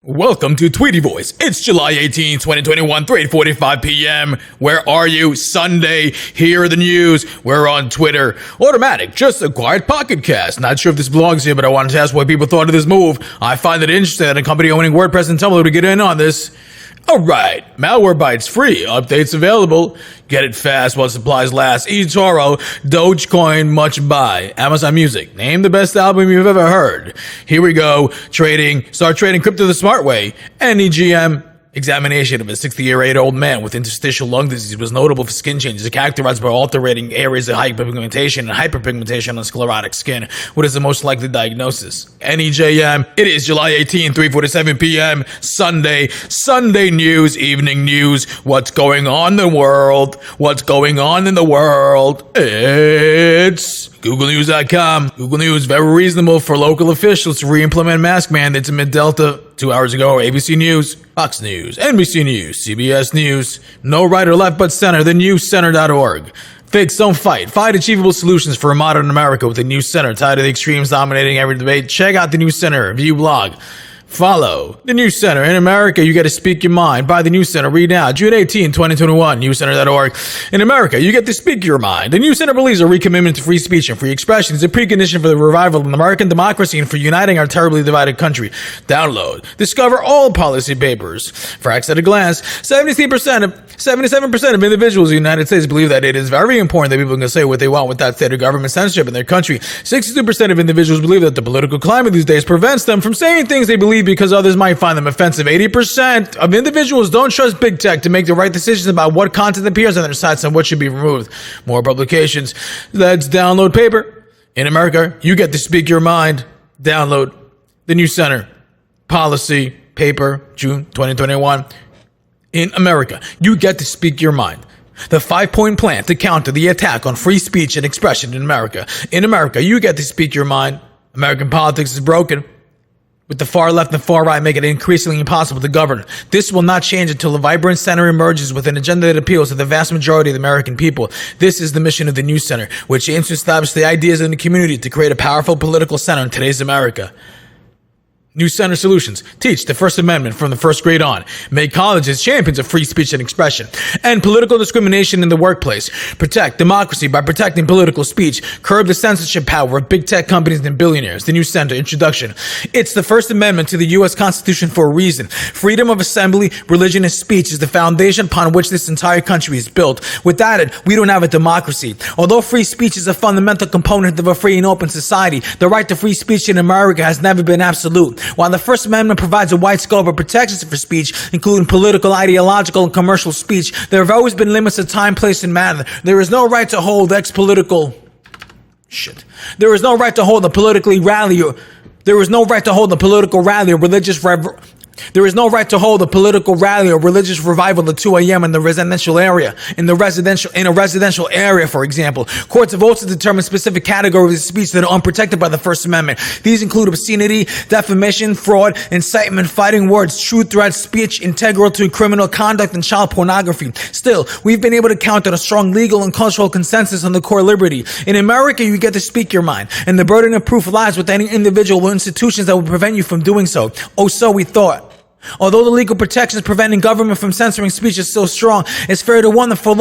Welcome to Tweetie Voice. It's July 18, 2021, 3:45 p.m. Where are you? Sunday. Here are the news. We're on Twitter. Automatic, just a quiet pocket cast. Not sure if this belongs here, but I wanted to ask what people thought of this move. I find it interesting that a company owning WordPress and Tumblr to get in on this. Alright, Malwarebytes free, updates available, get it fast while supplies last, eToro, Dogecoin, much buy, Amazon Music, name the best album you've ever heard. Here we go, start trading crypto the smart way, NEGM. Examination of a 60-year-old man with interstitial lung disease was notable for skin changes characterized by altering areas of hyperpigmentation and hyperpigmentation on sclerotic skin. What is the most likely diagnosis? NEJM. It is July 18, 3:47 p.m. Sunday news, evening news. What's going on in the world? What's going on in the world? It's GoogleNews.com. Google News, very reasonable for local officials to re-implement mask mandates in mid-Delta. 2 hours ago, ABC News, Fox News, NBC News, CBS News. No right or left but center, the newcenter.org. Fakes don't fight. Find achievable solutions for a modern America with the New Center. Tired of the extremes dominating every debate? Check out the New Center. View blog. Follow the New Center. In America, you get to speak your mind. Buy the New Center. Read now. June 18, 2021. newcenter.org. In America, you get to speak your mind. The New Center believes a recommitment to free speech and free expression is a precondition for the revival of American democracy and for uniting our terribly divided country. Download. Discover all policy papers. Facts at a glance. 77% of individuals in the United States believe that it is very important that people can say what they want without state or government censorship in their country. 62% of individuals believe that the political climate these days prevents them from saying things they believe because others might find them offensive. 80% of individuals don't trust big tech to make the right decisions about what content appears on their sites and what should be removed. More publications. Let's download paper. In America, you get to speak your mind. Download the New Center. Policy paper, June 2021. In America, you get to speak your mind. The 5-point plan to counter the attack on free speech and expression in America. In America, you get to speak your mind. American politics is broken, with the far left and far right making it increasingly impossible to govern. This will not change until a vibrant center emerges with an agenda that appeals to the vast majority of the American people. This is the mission of the New Center, which aims to establish the ideas in the community to create a powerful political center in today's America. New Center Solutions. Teach the First Amendment from the first grade on. Make colleges champions of free speech and expression. End political discrimination in the workplace. Protect democracy by protecting political speech. Curb the censorship power of big tech companies and billionaires. The New Center. Introduction. It's the First Amendment to the U.S. Constitution for a reason. Freedom of assembly, religion, and speech is the foundation upon which this entire country is built. Without it, we don't have a democracy. Although free speech is a fundamental component of a free and open society, the right to free speech in America has never been absolute. While the First Amendment provides a wide scope of protections for speech, including political, ideological, and commercial speech, there have always been limits of time, place, and manner. There is no right to hold There is no right to hold a political rally or religious revival at 2 a.m. in a residential area, for example. Courts have also determined specific categories of speech that are unprotected by the First Amendment. These include obscenity, defamation, fraud, incitement, fighting words, true threats, speech integral to criminal conduct, and child pornography. Still, we've been able to count on a strong legal and cultural consensus on the core liberty. In America, you get to speak your mind, and the burden of proof lies with any individual or institutions that will prevent you from doing so. Oh, so we thought. Although the legal protections preventing government from censoring speech is so strong, it's fair to wonder for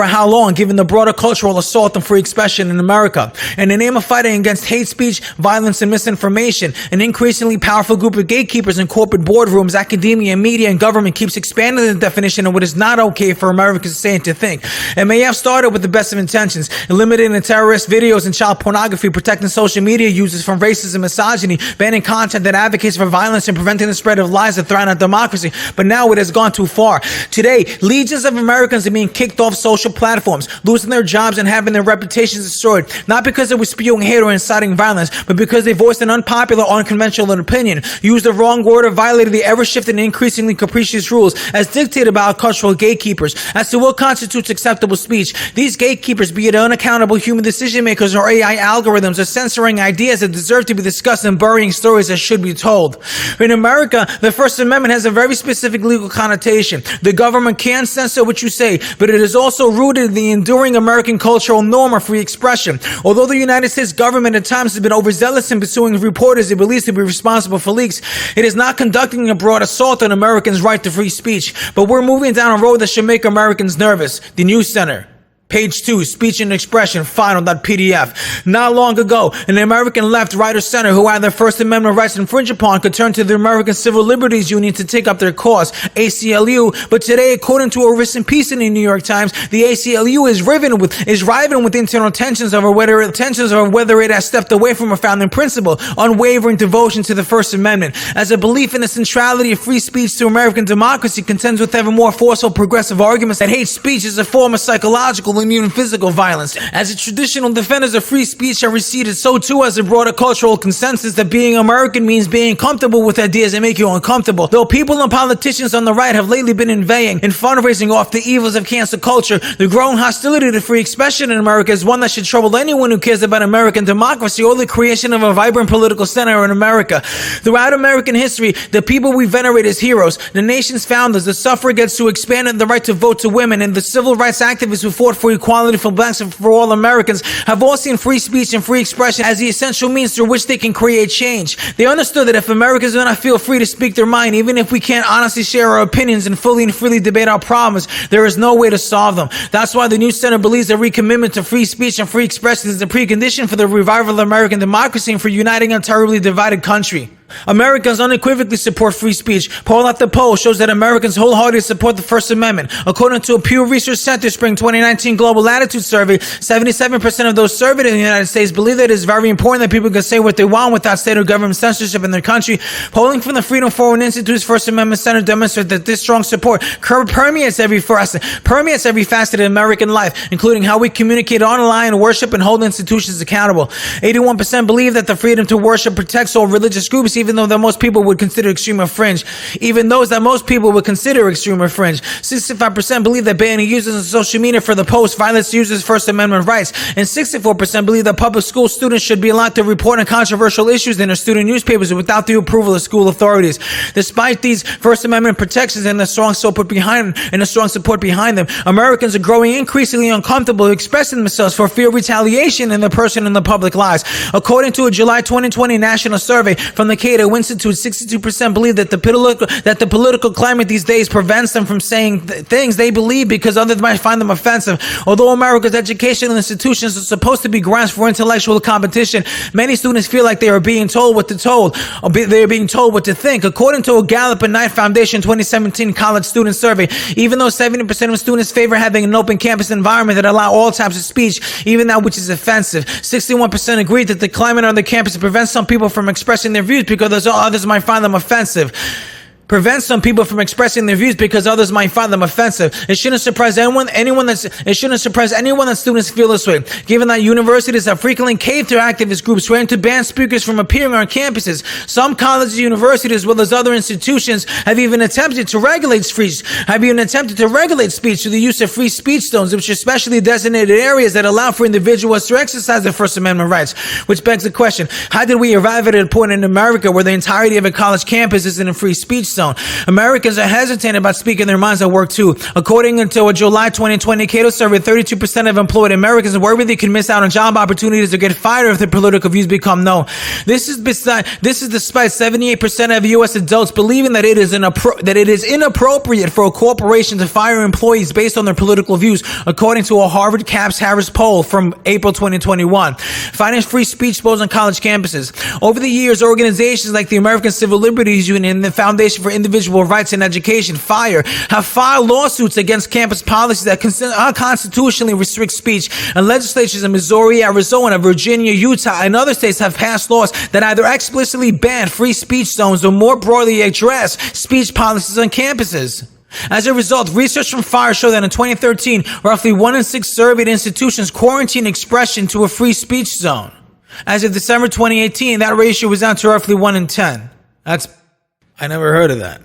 how long, given the broader cultural assault on free expression in America. In the name of fighting against hate speech, violence, and misinformation, an increasingly powerful group of gatekeepers in corporate boardrooms, academia, media, and government keeps expanding the definition of what is not okay for Americans to say and to think. It may have started with the best of intentions, limiting the terrorist videos and child pornography, protecting social media users from racism and misogyny, banning content that advocates for violence, and preventing the spread of lies that threaten our democracy. But now it has gone too far. Today, legions of Americans are being kicked off social platforms, losing their jobs and having their reputations destroyed, not because they were spewing hate or inciting violence, but because they voiced an unpopular or unconventional opinion, used the wrong word, or violated the ever-shifting and increasingly capricious rules as dictated by our cultural gatekeepers as to what constitutes acceptable speech. These gatekeepers, be it unaccountable human decision makers or AI algorithms, are censoring ideas that deserve to be discussed and burying stories that should be told. In America, America, the First Amendment has a very specific legal connotation. The government can censor what you say, but it is also rooted in the enduring American cultural norm of free expression. Although the United States government at times has been overzealous in pursuing reporters it believes to be responsible for leaks, it is not conducting a broad assault on Americans' right to free speech. But we're moving down a road that should make Americans nervous. The News Center. Page 2, speech and expression, final.pdf. Not long ago, an American left writer center who had their First Amendment rights infringed upon could turn to the American Civil Liberties Union to take up their cause, ACLU. But today, according to a recent piece in the New York Times, the ACLU is riven with internal tensions over whether it has stepped away from a founding principle, unwavering devotion to the First Amendment. As a belief in the centrality of free speech to American democracy contends with ever more forceful progressive arguments that hate speech is a form of psychological and even physical violence. As the traditional defenders of free speech have receded, so too has a broader cultural consensus that being American means being comfortable with ideas that make you uncomfortable. Though people and politicians on the right have lately been inveighing and fundraising off the evils of cancel culture, the growing hostility to free expression in America is one that should trouble anyone who cares about American democracy or the creation of a vibrant political center in America. Throughout American history, the people we venerate as heroes, the nation's founders, the suffragettes who expanded the right to vote to women, and the civil rights activists who fought for equality for blacks and for all Americans have all seen free speech and free expression as the essential means through which they can create change. They understood that if Americans do not feel free to speak their mind, even if we can't honestly share our opinions and fully and freely debate our problems, there is no way to solve them. That's why the News Center believes that recommitment to free speech and free expression is the precondition for the revival of American democracy and for uniting a terribly divided country. Americans unequivocally support free speech. Poll after poll shows that Americans wholeheartedly support the First Amendment. According to a Pew Research Center Spring 2019 Global Attitude Survey, 77% of those surveyed in the United States believe that it is very important that people can say what they want without state or government censorship in their country. Polling from the Freedom Forward Institute's First Amendment Center demonstrates that this strong support permeates every facet of American life, including how we communicate online, worship, and hold institutions accountable. 81% believe that the freedom to worship protects all religious groups, even though that most people would consider extreme or fringe. Even those that most people would consider extreme or fringe. 65% believe that banning users on social media for the post violates users' First Amendment rights. And 64% believe that public school students should be allowed to report on controversial issues in their student newspapers without the approval of school authorities. Despite these First Amendment protections and the strong support behind them, Americans are growing increasingly uncomfortable expressing themselves for fear of retaliation in their person and the public lives. According to a July 2020 national survey from the Cato Institute, 62% believe that the political climate these days prevents them from saying things they believe because others might find them offensive. Although America's educational institutions are supposed to be grounds for intellectual competition, many students feel like they are being told what to think. According to a Gallup and Knight Foundation 2017 college student survey, even though 70% of students favor having an open campus environment that allow all types of speech, even that which is offensive, 61% agree that the climate on the campus prevents some people from expressing their views because others might find them offensive. It shouldn't surprise anyone that students feel this way, given that universities have frequently caved to activist groups who aim to ban speakers from appearing on campuses. Some colleges and universities, as well as other institutions, have even attempted to regulate speech through the use of free speech zones, which are specially designated areas that allow for individuals to exercise their First Amendment rights. Which begs the question, how did we arrive at a point in America where the entirety of a college campus is in a free speech zone? Americans are hesitant about speaking their minds at work too. According to a July 2020 Cato survey, 32% of employed Americans worry they can miss out on job opportunities or get fired if their political views become known. This is despite 78% of U.S. adults believing that it is inappropriate for a corporation to fire employees based on their political views, according to a Harvard Capps Harris poll from April 2021. Fighting free speech goes on college campuses. Over the years, organizations like the American Civil Liberties Union and the Foundation for Individual Rights in Education, FIRE, have filed lawsuits against campus policies that unconstitutionally restrict speech, and legislatures in Missouri, Arizona, Virginia, Utah, and other states have passed laws that either explicitly ban free speech zones or more broadly address speech policies on campuses. As a result, research from FIRE showed that in 2013, roughly 1 in 6 surveyed institutions quarantined expression to a free speech zone. As of December 2018, that ratio was down to roughly 1 in 10. I never heard of that.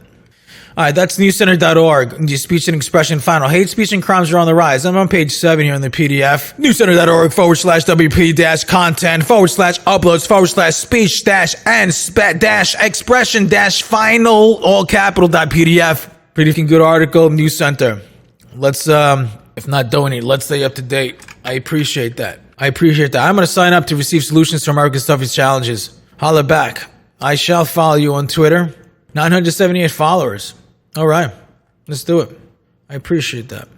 All right, that's newcenter.org. Speech and expression final. Hate speech and crimes are on the rise. I'm on page 7 here in the PDF. newcenter.org/WP-content/uploads/speech-and-expression-final, all capital.pdf. Pretty good article, News Center. Let's, if not donate, let's stay up to date. I appreciate that. I'm going to sign up to receive solutions to America's toughest challenges. Holla back. I shall follow you on Twitter. 978 followers. All right, let's do it. I appreciate that.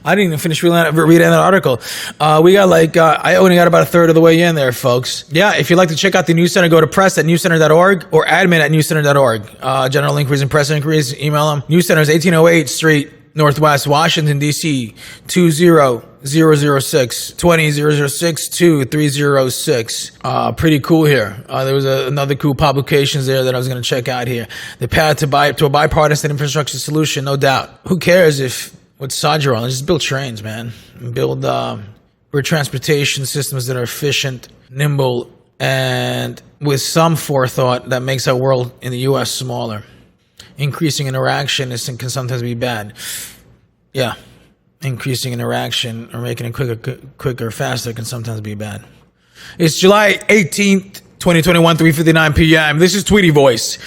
I didn't even finish reading that article. I only got about a third of the way in there, folks. Yeah, if you'd like to check out the News Center, go to press@newcenter.org or admin@newcenter.org. General inquiries and press inquiries, email them. News Center is 1808 Street, Northwest Washington, D.C. 20006 20006. Pretty cool here. There was another cool publications there that I was going to check out here. The path to a bipartisan infrastructure solution, no doubt. Who cares if what side you're on? Just build trains, man. Build transportation systems that are efficient, nimble, and with some forethought that makes our world in the U.S. smaller. Increasing interaction can sometimes be bad. Yeah. Increasing interaction or making it quicker, faster can sometimes be bad. It's July 18th, 2021, 3:59 p.m. This is Tweetie Voice,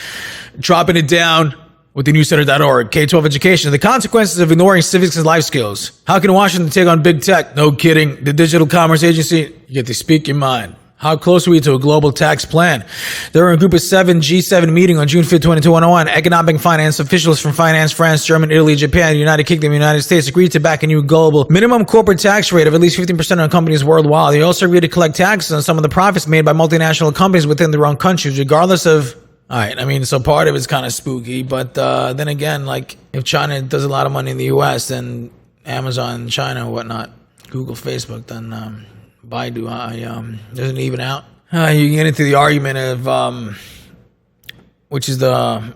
dropping it down with the newcenter.org. K-12 education, the consequences of ignoring civics and life skills. How can Washington take on big tech? No kidding. The Digital Commerce Agency, you get to speak your mind. How close are we to a global tax plan? During a Group of 7 G7 meeting on June 5, 2021, economic and finance officials from France, Germany, Italy, Japan, the United Kingdom, and the United States agreed to back a new global minimum corporate tax rate of at least 15% on companies worldwide. They also agreed to collect taxes on some of the profits made by multinational companies within their own countries, regardless of... All right, I mean, so part of it's kind of spooky, but then again, like, if China does a lot of money in the U.S., then Amazon, China, or whatnot, Google, Facebook, then... Baidu, doesn't even out. You can get into the argument of which is the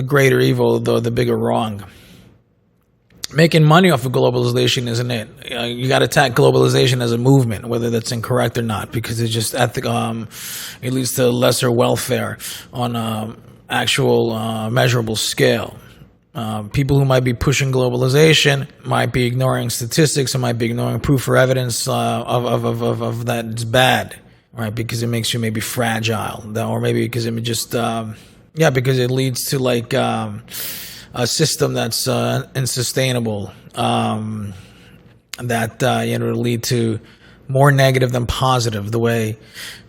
greater evil, the bigger wrong. Making money off of globalization, isn't it? You got to attack globalization as a movement, whether that's incorrect or not, because it's just it leads to lesser welfare on actual measurable scale. People who might be pushing globalization might be ignoring statistics and might be ignoring proof or evidence of that it's bad, right? Because it makes you maybe fragile, or maybe because it just because it leads to like a system that's unsustainable, that will lead to more negative than positive. The way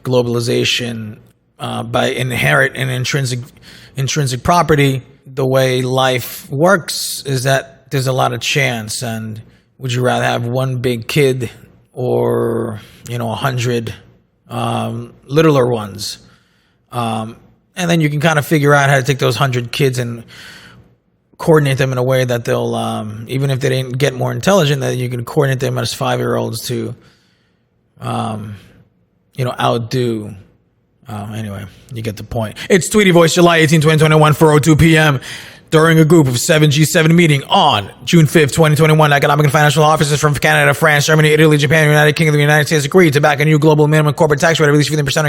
globalization by inherent and intrinsic property. The way life works is that there's a lot of chance, and would you rather have one big kid or 100 littler ones? And then you can kind of figure out how to take those 100 kids and coordinate them in a way that they'll, even if they didn't get more intelligent, that you can coordinate them as 5-year-olds to, outdo. Anyway, you get the point. It's Tweetie Voice, July 18, 2021, 4:02 p.m. During a Group of 7 G7 meeting on June 5th, 2021, economic and financial officers from Canada, France, Germany, Italy, Japan, the United Kingdom, and the United States agreed to back a new global minimum corporate tax rate of at least 15%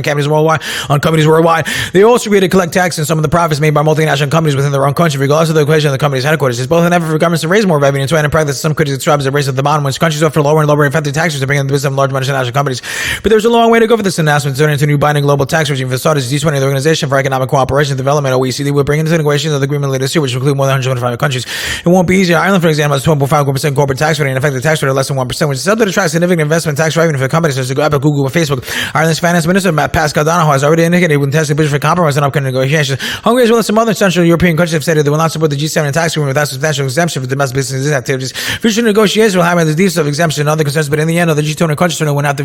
on companies worldwide. They also agreed to collect tax on some of the profits made by multinational companies within their own country, regardless of the location of the company's headquarters. It's both an effort for governments to raise more revenue and to end in practice some critics describe as a race at the bottom, which countries offer lower and lower effective tax rates to bring in the business of large multinational companies. But there's a long way to go for this announcement to turn into a new binding global tax regime. For starters, G20, the Organization for Economic Cooperation and Development, OECD, will bring into negotiations of the agreement later this year, which will include more than 125 countries. It won't be easy. Ireland, for example, has 12.5% corporate tax rate and an effective tax rate of less than 1%, which is subject to attract significant investment tax revenue for companies such as Apple, Google, and Facebook. Ireland's finance minister, Pascal Donohoe, has already indicated he will test the budget for compromise in upcoming negotiations. Hungary, as well as some other Central European countries, have stated they will not support the G7 tax agreement without substantial exemption for domestic business activities. Future negotiations will have the details of exemption and other concerns, but in the end, the G20 countries will have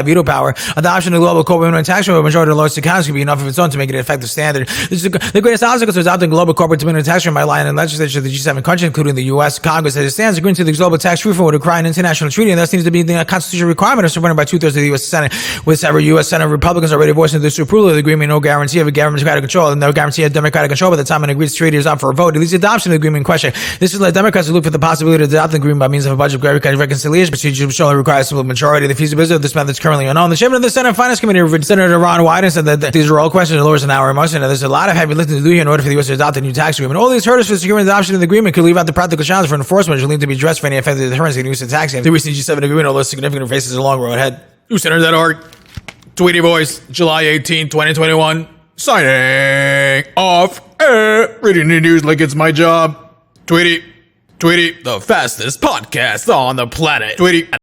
veto power. Adoption of the global corporate minimum tax rate with a majority of the largest accounts will be enough of its own to make it an effective standard. This is the greatest obstacle to adopting global corporate minimum tax rate by line and legislature of the G7 countries, including the U.S. Congress, as it stands, agreeing to the global tax reform would require an international treaty, and thus needs to be the constitutional requirement of supported by 2/3 of the U.S. Senate. With several U.S. Senate Republicans already voicing this approval of the agreement, no guarantee of a Democratic control, and no guarantee of Democratic control by the time an agreed treaty is up for a vote. At least the adoption of the agreement in question. This is let Democrats look for the possibility of adopting the agreement by means of a budget reconciliation procedure, which only requires a simple majority. The feasibility of this method is currently unknown. The chairman of the Senate Finance Committee, Senator Ron Wyden, said that these are all questions that lowers an hour of motion, and there's a lot of heavy lifting to do here in order for the U.S. to adopt a new tax agreement. All these hurdles for securing the adoption of the agreement could leave out the practical challenge for enforcement, which will need to be addressed for any effective deterrence in the use of tax. The recent G7 agreement, although significant, faces a long road ahead. newcenter.org. Tweetie Voice, July 18, 2021. Signing off. Reading the news like it's my job. Tweetie, the fastest podcast on the planet. Tweetie.